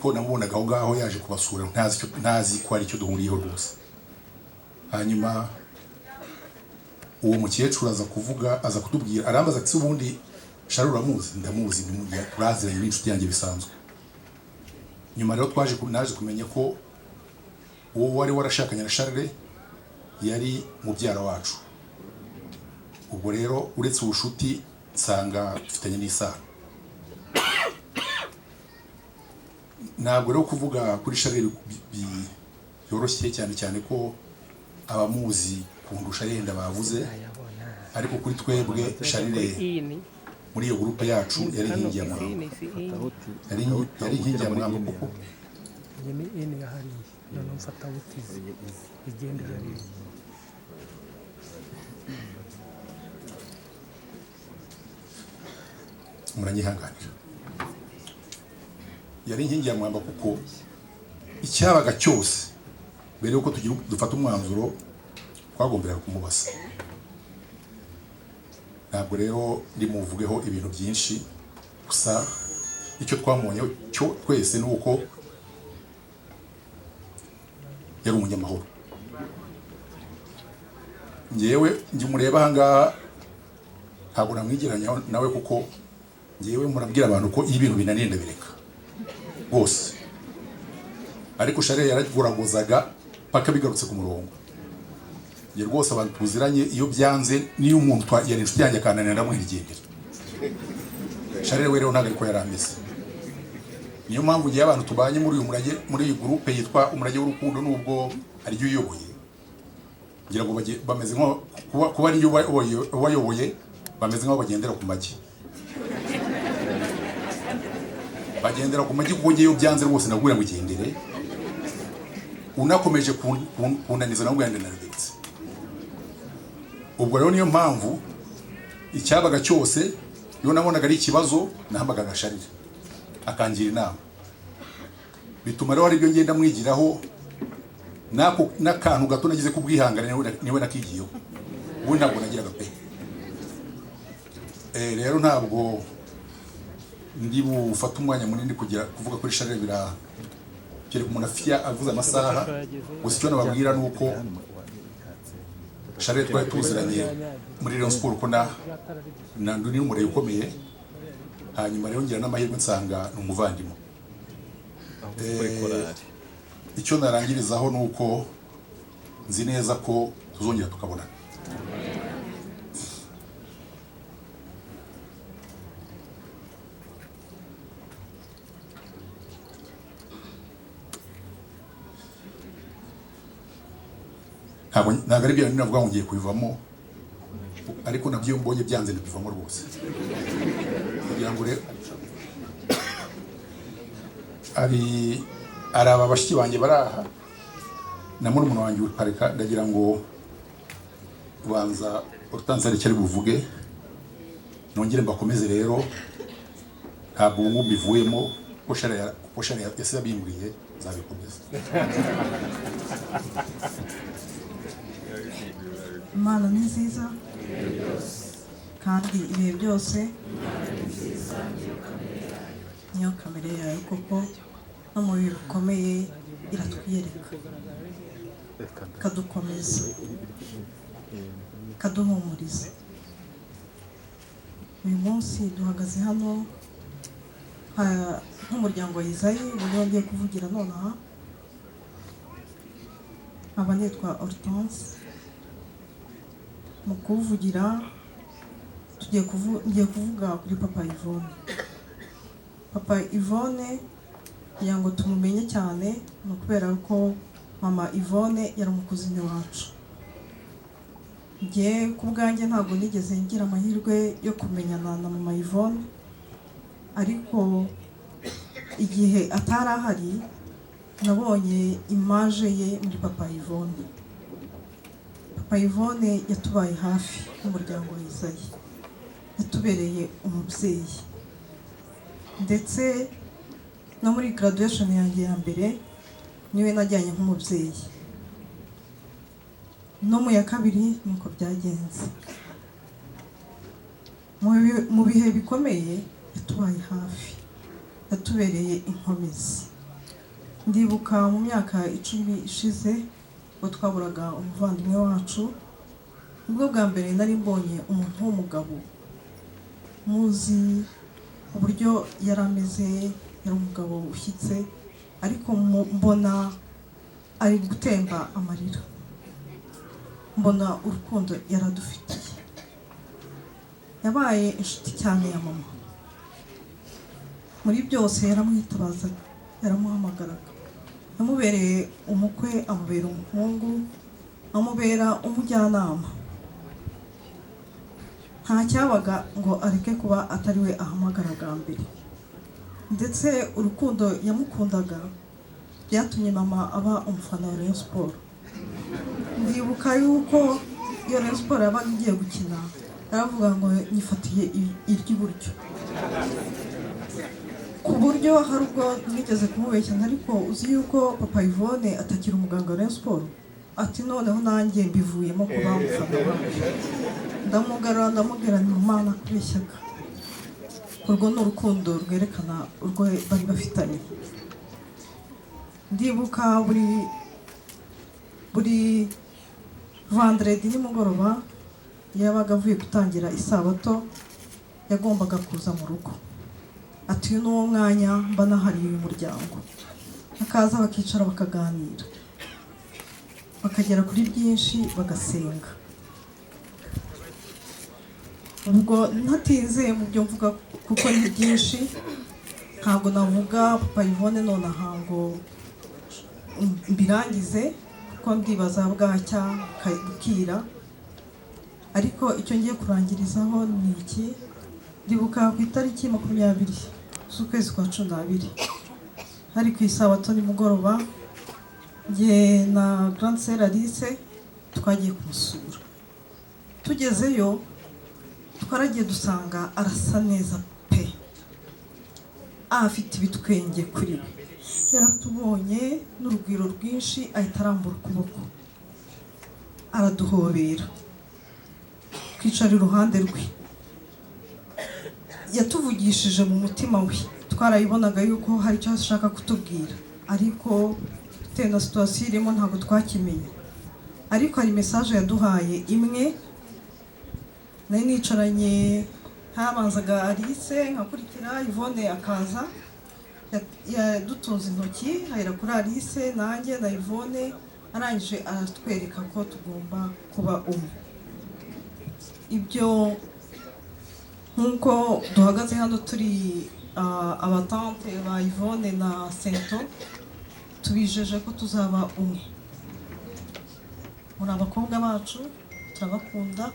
ko namubonaga aho ngaho yaje kubasura ntazi ko ari cyo duhuriyeho rwose. Hanyuma uwo mukecuru aza kutubwira, arambaza ati ubundi Charles uramuzi? Ndamuzi, turaziranye n'inshuti yanjye bisanzwe. Nyuma rero naje kumenya ko uwo wari warashakanye na Charles yari mubyara wacu. Ubwo rero uretse ubushuti nsanga dufitanye n'isano. Ntabwo rero kuvuga kuri Charles byoroshye cyane ko abamuzi kundusha yenda bavuze, ariko kuri twebwe Charles muri iyo groupe yacu yari inkingi ya mwamba. Yari inkingi ya mwamba kuko ni ene yahari none mfata butize igendera rero. Muranyihanganira. Yari inkingi ya mwamba kuko icyabaga cyose mbere yuko dufata umwanzuro twagombera kumubasa. Ntabwo rero ndimuvugeho ibintu byinshi, gusa icyo twamubonyeho cyo twese ni uko yari umunyamahoro. Ngewe mureba aha ngaha ntabwo namwigeranya nawe kuko ngewe murabwira abantu ko iyo ibintu binaniye ndabireka bose, ariko Charles yaraguraguzaga paka bigarutse ku murongo. Nge rwose abantu tuziranye iyo byanze niyo umuntu yari inshuti yanjye akananira ndamwigendera. Charles we rero ntabwo ariko yari ameze. Niyo mpamvu ngiye abantu tubanye muri iyi groupe yitwa umurage w'urukundo, nubwo ari yo uyoboye, ngira ngo bameze nko kuba ari yo wayoboye, bameze nkaho bagendera ku magi. Bagendera ku magi kuko ngiye iyo byanze rwose nabwira ngo igendere, unakomeje kunaniza nabwo yandanaretse. Ubwo rero niyo mpamvu icyabaga cyose iyo nabonaga ari ikibazo nahamagaga Charles akangira inama. Bituma rero ari byo ngenda mwigiraho, n'akantu gato nagize kubwihangana niwe nakigiyeho, ubu ntabwo nagiraga pe. Rero ntabwo ndi bufate umwanya munini kuvuga kuri Charles kereka umuntu avuze amasaha. Gusa icyo nababwira ni uko Charles twari tuziranye muri Rayon Sport ko nandu ni umureye ukomeye. Hanyuma rero ngira n'amahirwe nsanga ni umuvandimwe. Icyo narangirizaho ni uko nzi neza ko tuzongera tukabonana. Ntabwo ari byo navuga ngo ngiye kubivamo, ariko nabyo mbonye byanze ndabivamo rwose. Kugira ngo rero ari aba bashiki banjye baraha na murumuna wanjye uparika, ndagira ngo ubanza urutanzari cyari buvuge nongere mbakomeze. Rero ntabwo ubu mbivuyemo ko Charles yasize abimbwiye nzabikomeza. Imana ni nziza kandi ibihe byose niyo kamere yayo, kuko no mu bihe bikomeye iratwiyereka, ikadukomeza, ikaduhumuriza. Uyu munsi duhagaze hano nk'umuryango wa Isayi, uburyo bagiye kuvugira nonaha. Aba nitwa Hortense. Mu kuvugira ngiye kuvuga kuri Papa Yvonne. Papa Yvonne kugira ngo tumumenye cyane ni ukubera ko Mama Yvonne yari umukuzini wacu. Ngiye ku bwanjye ntabwo nigeze ngira amahirwe yo kumenyana na Mama Yvonne, ariko igihe atari ahari nabonye image ye muri Papa Yvonne. Papa Yvonne yatubaye hafi nk'umuryango wa Isayi, yatubereye umubyeyi, ndetse no muri graduation yanjye ya mbere niwe najyanye nk'umubyeyi, no mu ya kabiri nuko byagenze. Mu bihe bikomeye yatubaye hafi, yatubereye inkomezi. ndibuka mu myaka 10 ishize ngo twaburaga umuvandimwe wacu, ubwo bwa mbere nari mbonye umuntu w'umugabo muzi uburyo yari ameze, yari umugabo ushyitse, ariko mbona ari gutemba amarira, mbona urukundo yaradufitiye. Yabaye inshuti cyane ya mama, muri byose yaramwitabazaga, yaramuhamagaraga, yamubereye umukwe, amubera umuhungu, amubera umujyanama. Nta cyabaga ngo areke kuba atari we ahamagaraga mbere, ndetse urukundo yamukundaga byatumye mama aba umufana wa Rayon Sport. Ndibuka yuko iyo Rayon Sport yabaga igiye gukina aravuga ngo nyifatiye iry'iburyo, ku buryo hari ubwo nigeze kumubeshya, ariko uzi yuko papa Yvonne atakira umuganga wa Rayon Sport, ati noneho nanjye mbivuyemo kuba umufana wawe. Ndamugarura ndamubwira nti Mana kubeshyaga, urwo ni urukundo rwerekana urwo bari bafitanye. Ndibuka buri vendredi nimugoroba yabaga avuye gutangira isabato yagombaga kuza mu rugo, ati uyu ni uwo mwanya mba nahariye uyu muryango, akaza bakicara bakaganira, bakagera kuri byinshi, bagasenga. Ubwo ntatinze mu byo mvuga kuko ni byinshi, ntabwo navuga papa Yvonne nonaha ngo mbirangize kuko ndibaza bwacya bukira, ariko icyo ngiye kurangirizaho ni iki. Ndibuka ku itariki 20 z'ukwezi kwa 12 hari ku isabato nimugoroba, njye na Grande Sœur Alice twagiye kumusura. Tugezeyo twaragiye dusanga arasa neza pe, afite ibitwenge kuri we, yaratubonye n'urugwiro rwinshi, ahita arambura ukuboko araduhobera, twicara iruhande rwe. Yatuvugishije mu mutima we, twarayibonaga yuko hari icyo ashaka kutubwira, ariko bitewe na situation irimo ntabwo twakimenye. Ariko hari message yaduhaye imwe, nari nicaranye habanzaga Alice nkakurikira Yvonne akaza, yadutunze intoki ahera kuri Alice nanjye na Yvonne, arangije aratwereka ko tugomba kuba umwe. Ibyo nkuko duhagaze hano turi abatante ba Yvonne na Sento, tubijeje ko tuzaba umwe. Muri abakobwa bacu turabakunda,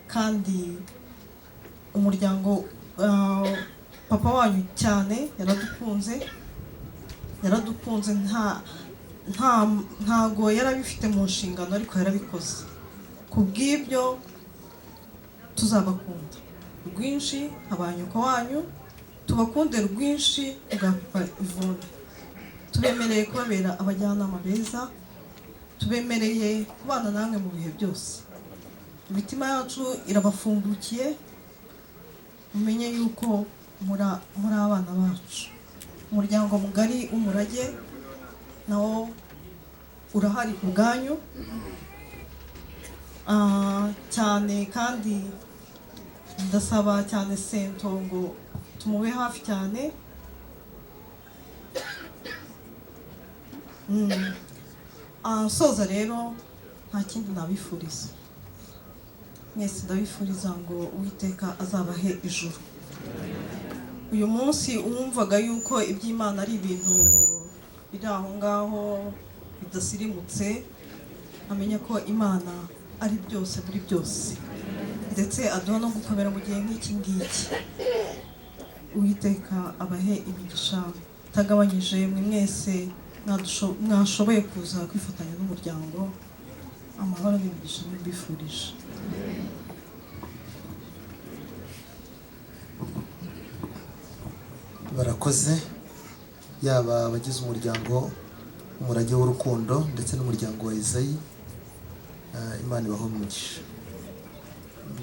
kandi umuryango papa wanyu cyane yaradukunze, ntago yarabifite mu nshingano, ariko yarabikoze. Kubw'ibyo tuzabakunda rwinshi, abanyuko wanyu tubakunde rwinshi bwa papa Yvonne. Tubemereye kubabera abajyanama beza, tubemereye kubana namwe mu bihe byose. Imitima yacu irabafungukiye, mumenye yuko muri abana bacu. Umuryango mugari w'Umurage nawo urahari ku bwanyu cyane, kandi ndasaba cyane Sento ngo tumube hafi cyane. Soza rero nta kindi nabifuriza, mwese ndabifuriza ngo Uwiteka azabahe ijuru. Uyu munsi umwumvaga yuko iby'Imana ari ibintu biri aho ngaho bidasirimutse, amenye ko Imana ari byose muri byose, ndetse aduha no gukomera mu gihe nk'iki ngiki. Uwiteka abahe imigisha itagabanyije, mwe mwese mwashoboye kuza kwifatanya n'umuryango. Amahoro n'imigisha mbifurije. Barakoze, yaba abagize umuryango Umurage w'urukundo ndetse n'umuryango wa Isayi, Imana ibahe umugisha.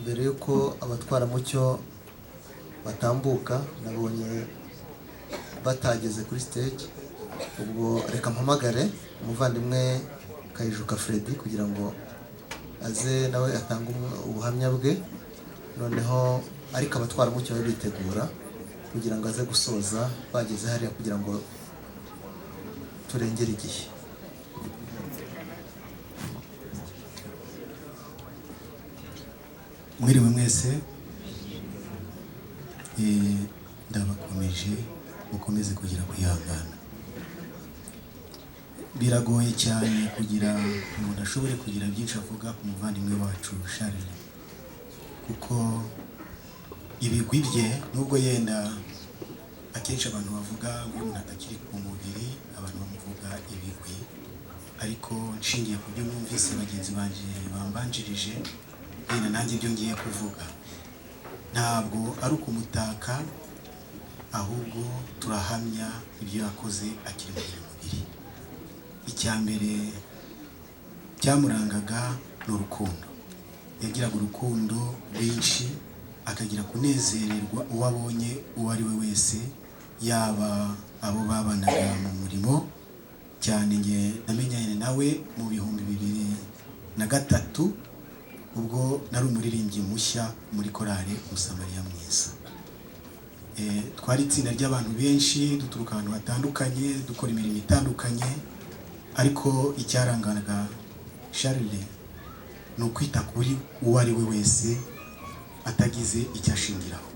Mbere yuko abatwaramucyo batambuka, nabonye batageze kuri stage, ubwo reka mpamagare umuvandimwe Kayijuka Freddy kugira ngo aze nawe atange ubuhamya bwe, noneho ariko abatwaramucyo babe bitegura kugira ngo aze gusoza bageze hariya kugira ngo turengere igihe. Mwiriwe mwese, ndabakomeje mukomeze kugira kwihangana. Biragoye cyane kugira umuntu ashobore kugira byinshi avuga ku muvandimwe wacu Charles, kuko ibigwi bye nubwo yenda akenshi abantu bavuga ngo umuntu atakiri ku mubiri, abantu bamuvuga ibigwi, ariko nshingiye ku byo numvise bagenzi banje bambanjirije, yenda nanjye ibyo ngiye kuvuga ntabwo ari ukumutaka, ahubwo turahamya ibyo yakoze akiri mu mubiri. Icya mbere cyamurangaga ni urukundo. Yagiraga urukundo rwinshi, akagira kunezererwa uwo abonye uwo ari we wese, yaba abo babanaga mu murimo. Cyane nge namenyanye nawe mu 2003 ubwo nari umuririmbyi mushya muri korale Musamariya Mwiza. Twari itsinda ry'abantu benshi duturuka ahantu hatandukanye, dukora imirimo itandukanye, ariko icyaranganaga Charles ni ukwita kuri uwo ari we wese atagize icyo ashingiraho.